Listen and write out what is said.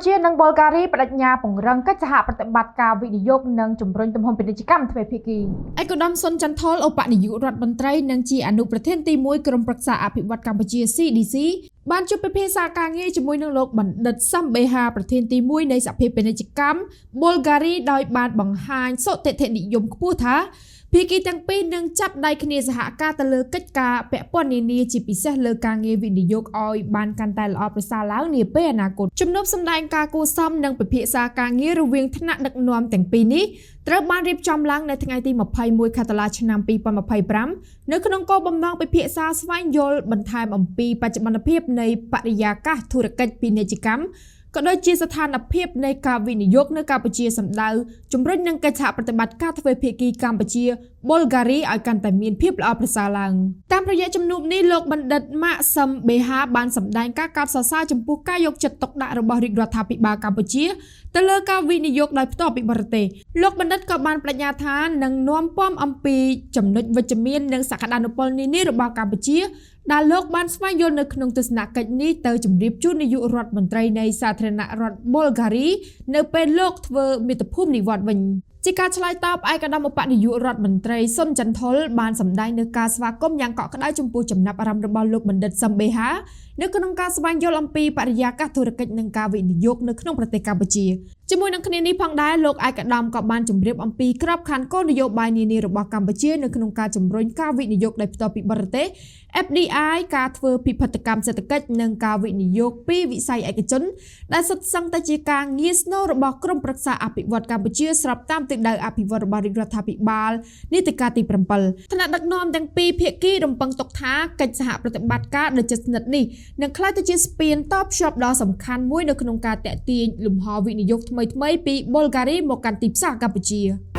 ជានិងប៊ុលហ្គារីបដិញ្ញាពង្រឹងកិច្ចសហប្រតិបត្តិការវិនិយោគនិងជំរុញទំហំពាណិជ្ជកម្មទ្វេភាគីឯកឧត្តមសុនចន្ទថលឧបនាយករដ្ឋមន្ត្រីនិងជាអនុប្រធានទី1ក្រុមប្រឹក្សាអភិវឌ្ឍកម្ពុជា CDC បានជួបពិភាក្សាការងារជាមួយនឹងលោកបណ្ឌិតសំបេហាប្រធានទី1នៃសភាពាណិជ្ជកម្មប៊ុលហ្គារីដោយបានបង្ហាញសុតិធិនិយមខ្ពស់ថាភាគីទាំងពីរនឹងចាប់ដៃគ្នាសហការទៅលើកិច្ចការពាក់ព័ន្ធនានាជាពិសេសលើការងារវិនិយោគឲ្យបានកាន់តែល្អប្រសើរឡើងនាពេលអនាគតជំនួបសម្ដែងការគួរសមនិងពិភាក្សាការងាររវាងថ្នាក់ដឹកនាំទាំងពីរនេះត្រូវបានរៀបចំឡើងនៅថ្ងៃទី21ខែតុលាឆ្នាំ2025នៅក្នុងគោលបំណងពិភាក្សាស្វែងយល់បន្ថែមអំពីបច្ចុប្បន្នភាពនៃបរិយាកាសធុរកិច្ចពាណិជ្ជកម្មក៏ដូចជាស្ថានភាពនៃការវិនិយោគនៅកម្ពុជាសម្ដៅជំរុញនឹងកិច្ចសហប្រតិបត្តិការទ្វេភាគីកម្ពុជាប៊ុលហ្គារីឲ្យកាន់តែមានភាពល្អប្រសើរឡើងតាមរយៈជំនួបនេះលោកបណ្ឌិតម៉ាក់សឹមបេហាបានសម្ដែងការកោតសរសើរចំពោះការយកចិត្តទុកដាក់របស់រាជរដ្ឋាភិបាលកម្ពុជាទៅលើការវិនិយោគដោយផ្ទាល់ពីបរទេសលោកបណ្ឌិតក៏បានបដិញ្ញាថានឹងនាំពាំអំពីចំណុចវិជ្ជមាននិងសក្តានុពលនានារបស់កម្ពុជាដែលលោកបានស្វែងយល់នៅក្នុងទស្សនកិច្ចនេះទៅជម្រាបជូននាយករដ្ឋមន្ត្រីនៃសាធារណរដ្ឋប៊ុលហ្គារីនៅពេលលោកធ្វើមាតុភូមិនិវត្តន៍វិញជាការឆ្លើយតបឯកឧត្តមឧបនាយករដ្ឋមន្ត្រីសុនចន្ទថុលបានសម្ដែងនៅការស្វាគមន៍យ៉ាងកក់ក្ដៅចំពោះចំណាប់អារម្មណ៍របស់លោកបណ្ឌិតសំបេហានៅក្នុងការស្វែងយល់អំពីបរិយាកាសធុរកិច្ចនិងការវិនិយោគនៅក្នុងប្រទេសកម្ពុជាជាមួយនឹងគ្នានេះផងដែរលោកឯកឧត្តមក៏បានជម្រាបអំពីក្របខ័ណ្ឌគោលនយោបាយនានារបស់កម្ពុជានៅក្នុងការជំរុញការវិនិយោគដោយផ្ទាល់ពីបរទេស FDI ការធ្វើពិពិធកម្មសេដ្ឋកិច្ចនិងការវិនិយោគពីវិស័យឯកជនដែលសុទ្ធសឹងតែជាការងារស្នូលរបស់ក្រុមប្រឹក្សាអភិវឌ្ឍកម្ពុជាស្របតាមទិសដៅអភិវឌ្ឍរបស់រាជរដ្ឋាភិបាលនីតិកាលទី7ថ្នាក់ដឹកនាំទាំងពីរភាគីរំពឹងទុកថាកិច្ចសហប្រតិបត្តិការដ៏ជិតស្និទ្ធនេះនឹងក្លាយទៅជាស្ពានតភ្ជាប់ដ៏សំខាន់មួយនៅក្នុងការទាក់ទាញលំហវិនិយោគថ្មីៗពីប៊ុលហ្គារីមកកាន់ទីផ្សារកម្ពុជា